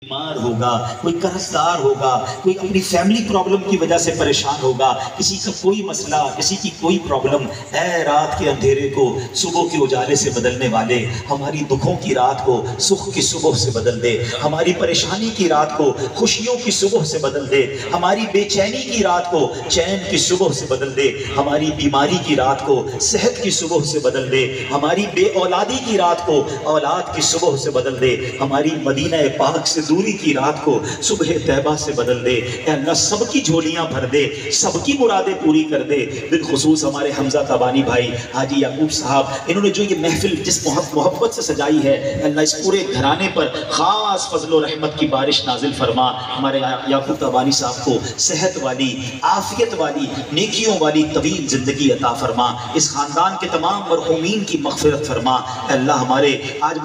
بیمار ہوگا، کوئی قرضدار ہوگا، کوئی اپنی فیملی پرابلم کی وجہ سے پریشان ہوگا، کسی کا کوئی مسئلہ، کسی کی کوئی پرابلم، اے رات کے اندھیرے کو صبح کے اجالے سے بدلنے والے، ہماری دکھوں کی رات کو سکھ کی صبح سے بدل دے، ہماری پریشانی کی رات کو خوشیوں کی صبح سے بدل دے، ہماری بے چینی کی رات کو چین کی صبح سے بدل دے، ہماری بیماری کی رات کو صحت کی صبح سے بدل دے، ہماری بے اولادی کی رات کو اولاد کی صبح سے بدل دے، ہماری مدینہ پاک سے دوری کی رات کو صبح طیبہ سے بدل دے۔ اے اللہ سب کی جھولیاں بھر دے، سب کی مرادیں پوری کر دے۔ بالخصوص ہمارے حمزہ تبانی بھائی، حاجی یعقوب صاحب، انہوں نے جو یہ محفل جس محبت سے سجائی ہے، اللہ اس پورے گھرانے پر خاص فضل و رحمت کی بارش نازل فرما۔ ہمارے یعقوب تبانی صاحب کو صحت والی، عافیت والی، نیکیوں والی طویل زندگی عطا فرما۔ اس خاندان کے تمام مرحومین کی مغفرت فرما۔ اے اللہ ہمارے آج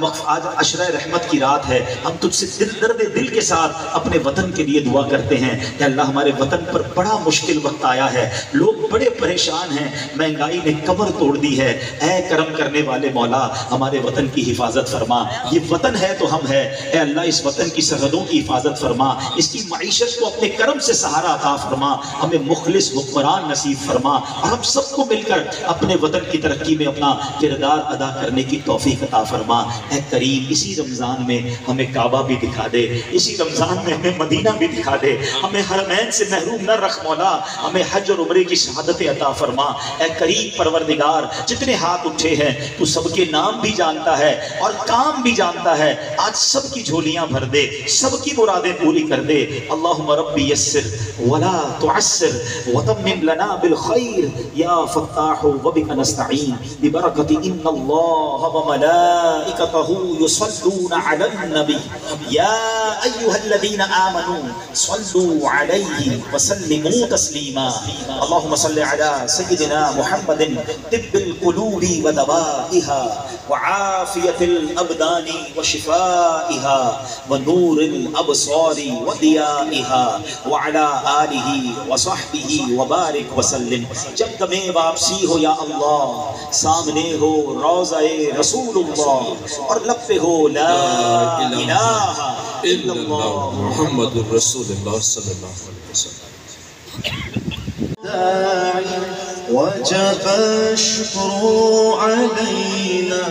عشرہ رحمت کی رات ہے، ہم تجھ سے درد دل کے ساتھ اپنے وطن کے لیے دعا کرتے ہیں کہ اللہ ہمارے وطن پر بڑا مشکل وقت آیا ہے، لوگ بڑے پریشان ہیں، مہنگائی نے کمر توڑ دی ہے، اے کرم کرنے والے مولا ہمارے وطن کی حفاظت فرما۔ یہ وطن ہے تو ہم ہے، اے اللہ اس وطن کی سرحدوں کی حفاظت فرما، اس کی معیشت کو اپنے کرم سے سہارا عطا فرما، ہمیں مخلص حکمران نصیب فرما، اور ہم سب کو مل کر اپنے وطن کی ترقی میں اپنا کردار ادا کرنے کی توفیق عطا فرما۔ اے کریم اسی رمضان میں ہمیں کعبہ بھی دکھا دے، اسی رمضان میں ہمیں مدینہ بھی دکھا دے، ہمیں حرمین سے محروم نہ رکھ مولا، ہمیں حج اور عمرے کی شہادت عطا فرما۔ اے کریم پروردگار جتنے ہاتھ اٹھے ہیں تو سب کے نام بھی جانتا ہے اور کام بھی جانتا ہے، آج سب کی جھولیاں بھر دے، سب کی مرادیں پوری کر دے۔ اللہم ربی یسر ولا تعسر وتمم لنا بالخیر یا فتاح وبک نستعین ببرکت ان اللہ وملائکتہ یصلون علی النبی یا ایها الذين آمنوا صلوا عليه وسلموا تسليما اللهم صل على سيدنا محمد طب القلوب ودوائها وعافية الأبدان وشفائها ونور الأبصار وضيائها وعلى آله وصحبه وبارك وسلم۔ جب دمیں واپسی ہو یا اللہ، سامنے ہو روضہ رسول اللہ اور لب پہ ہو لا الہ الا اللہ محمد رسول اللہ صلی اللہ علیہ وسلم۔ وجب الشكر علينا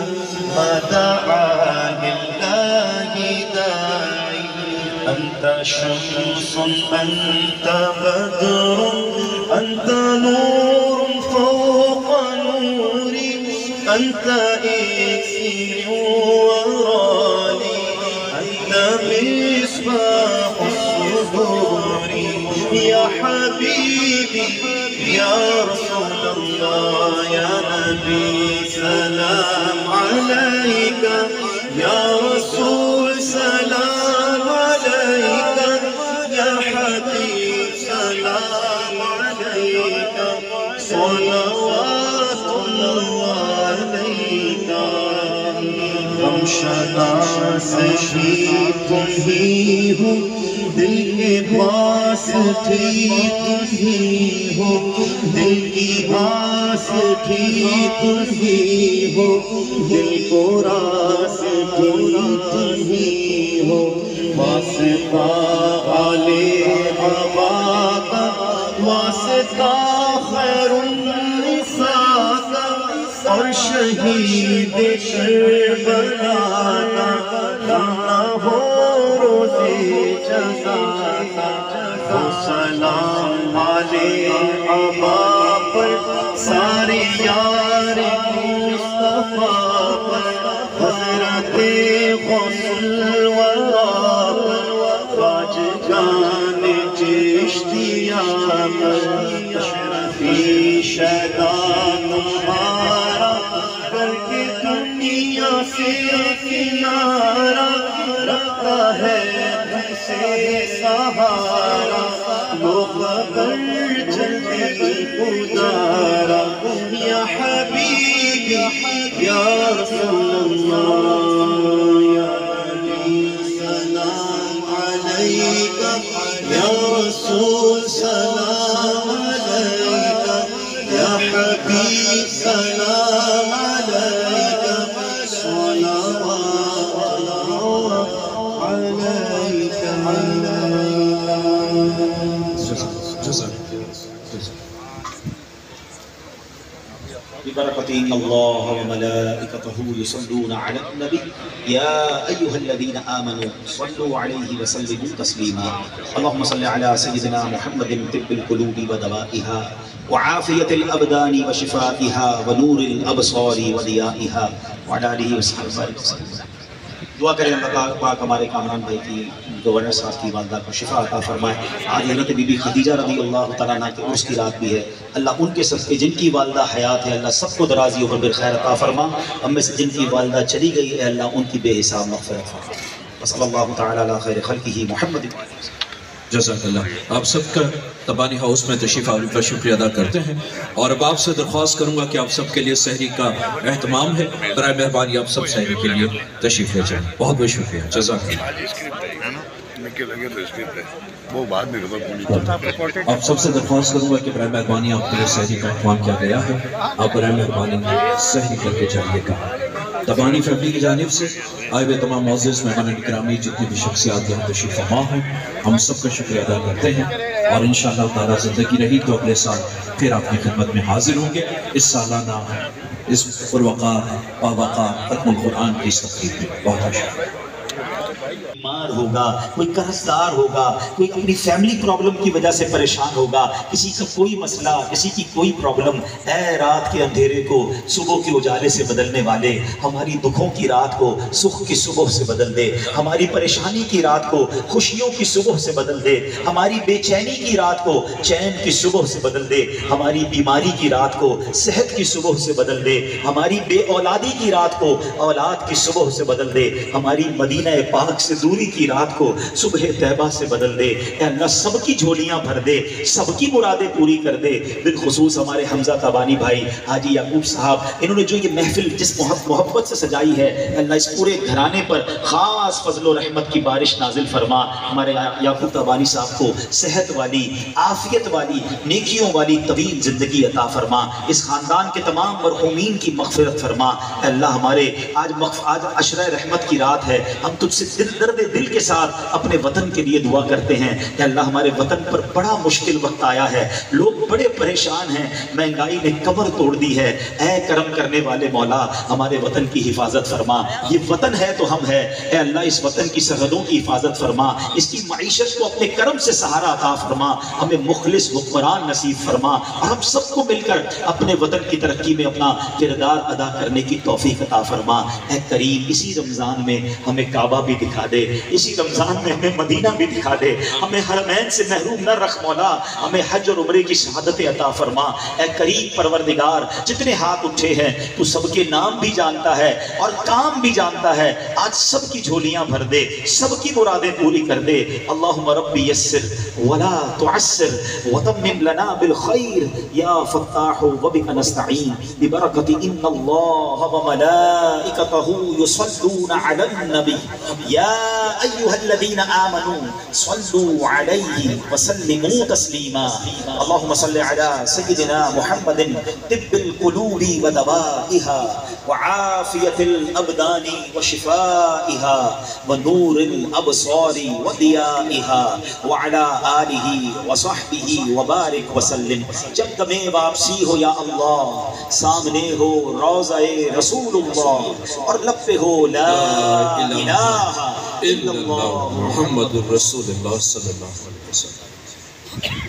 ما دعا لله داعي أنت شمس أنت بدر أنت نور فوق نوري أنت إكسير وراني أنت مصباح الصدور يا حبيبي يا رسول الله يا نبي سلام عليك يا رسول سلام عليك يا حبيب سلام عليك صلوات الله عليك ہم شناس ہی تم ہی ہو، دل کے پاس بھی تم ہی ہو، دل کی آس بھی تم ہی ہو، دل کو راس بھی تم ہی ہو، واسطہ آل عبا کا، واسطہ خیر النساء کا، اور شہید کربلا کا، نہ ہو روزے جزا کا، سلام علیہ عبا پر سارے یار مصطفیٰ پر، حضرت غوث الورا پر، خواجگان چشتیہ پر، اشرفی شیدا تمہارا کر کے دنیا سے کنارہ رکھتا ہے تم سے سہارا، لوگ اگر جلدی ادارا یا حبیبی یا رسول اللہ یا نبی سلام علیکہ یا رسول سلام علیکہ یا حبیب سلام علیکہ صلوات اللہ علیکہ۔ ببركة إن الله وملائكته يصلون على النبي يا أيها الذين آمنوا صلوا عليه وسلموا تسليما اللهم صل على سيدنا محمد طب القلوب ودوائها وعافية الأبدان وشفائها ونور الأبصار وضيائها وعلى آله وصحبه وسلم. دعا کریں اللہ پاک ہمارے کامران بھائی کی گورنر صاحب کی والدہ کو شفا عطا فرمائے. آج حضرت بی بی خدیجہ رضی اللہ تعالیٰ عنہ کے عرس کی رات بھی ہے. اللہ ان کے صدقے جن کی والدہ حیات ہے اللہ سب کو درازی عمر بالخیر عطا فرما. ہم میں سے جن کی والدہ چلی گئی ہے اللہ ان کی بے حساب مغفرت فرما. وصلی اللہ تعالیٰ علی خیر خلقہ محمد. جزاک اللہ. آپ سب کا تبانی ہاؤس میں تشریف آوری پر شکریہ ادا کرتے ہیں اور اب آپ سے درخواست کروں گا کہ آپ سب کے لیے سحری کا اہتمام ہے. برائے مہربانی آپ سب سحری کے لیے تشریف لے جائیں. بہت بہت شکریہ. جزاک اللہ. آپ سب سے درخواست کروں گا کہ برائے مہربانی آپ کے لیے سحری کا اہتمام کیا گیا ہے. آپ برائے مہربانی سحری کر کے جائیے گا. تبانی فیملی کی جانب سے آئے ہوئے تمام معزز مہمان اکرامی جتنی بھی شخصیات یہاں تشریف فرما ہیں ہم سب کا شکریہ ادا کرتے ہیں اور انشاءاللہ تعالیٰ زندگی رہی تو اگلے سال پھر آپ کی خدمت میں حاضر ہوں گے اس سالانہ اس پروقار باوقار ختم القرآن کی اس تقریب میں. بہت شکریہ. بیمار ہوگا, کوئی قرضدار ہوگا, کوئی اپنی فیملی پرابلم کی وجہ سے پریشان ہوگا, کسی کا کوئی مسئلہ, کسی کی کوئی پرابلم, اے رات کے اندھیرے کو صبح کے اجالے سے بدلنے والے, ہماری دکھوں کی رات کو سکھ کی صبح سے بدل دے, ہماری پریشانی کی رات کو خوشیوں کی صبح سے بدل دے, ہماری بے چینی کی رات کو چین کی صبح سے بدل دے, ہماری بیماری کی رات کو صحت کی صبح سے بدل دے, ہماری بے اولادی کی رات کو اولاد کی صبح سے بدل دے, ہماری مدینہ پاک سے دوری کی رات کو صبح طیبہ سے بدل دے. اے اللہ سب کی جھولیاں بھر دے, سب کی مرادیں پوری کر دے. بالخصوص ہمارے حمزہ تبانی بھائی حاجی یعقوب صاحب, انہوں نے جو یہ محفل جس محبت سے سجائی ہے اللہ اس پورے گھرانے پر خاص فضل و رحمت کی بارش نازل فرما. ہمارے یعقوب تبانی صاحب کو صحت والی, عافیت والی, نیکیوں والی طویل زندگی عطا فرما. اس خاندان کے تمام مرحومین کی مغفرت فرما. اے اللہ ہمارے آج عشرہ رحمت کی رات ہے, ہم تجھ سے درد دل کے ساتھ اپنے وطن کے لیے دعا کرتے ہیں کہ اللہ ہمارے وطن پر بڑا مشکل وقت آیا ہے, لوگ بڑے پریشان ہیں, مہنگائی نے کمر توڑ دی ہے. اے کرم کرنے والے مولا ہمارے وطن کی حفاظت فرما. یہ وطن ہے تو ہم ہے, اے اللہ اس وطن کی سرحدوں کی حفاظت فرما, اس کی معیشت کو اپنے کرم سے سہارا عطا فرما, ہمیں مخلص حکمران نصیب فرما اور ہم سب کو مل کر اپنے وطن کی ترقی میں اپنا کردار ادا کرنے کی توفیق عطا فرما. اے کریم اسی رمضان میں ہمیں کعبہ بھی دکھا دے, اسی رمضان میں ہمیں مدینہ بھی دکھا دے, ہمیں حرمین سے محروم نہ رکھ مولا, ہمیں حج اور عمرے کی شہادت عطا فرما. اے کریم پروردگار جتنے ہاتھ اٹھے ہیں تو سب کے نام بھی جانتا ہے اور کام بھی جانتا ہے, آج سب کی جھولیاں بھر دے, سب کی مرادیں پوری کر دے. اللہم ربی یسر ولا تعسر وتمم لنا بالخیر یا فتاح وبک نستعین ببرکت ان اللہ وملائکتہ یصلون علی النبی یا ایها الذين آمنوا صلوا عليه وسلموا تسليما. اللهم صل على سيدنا محمد طب القلوب ودوائها وعافية الأبدان وشفائها ونور الأبصار وضيائها وعلى آله وصحبه وبارك وسلم. جب تمہیں واپسی ہو یا اللہ, سامنے ہو روضہ رسول اللہ اور لب پہ ہو لا الہ محمد الرسول اللہ صلی اللہ علیہ وسلم.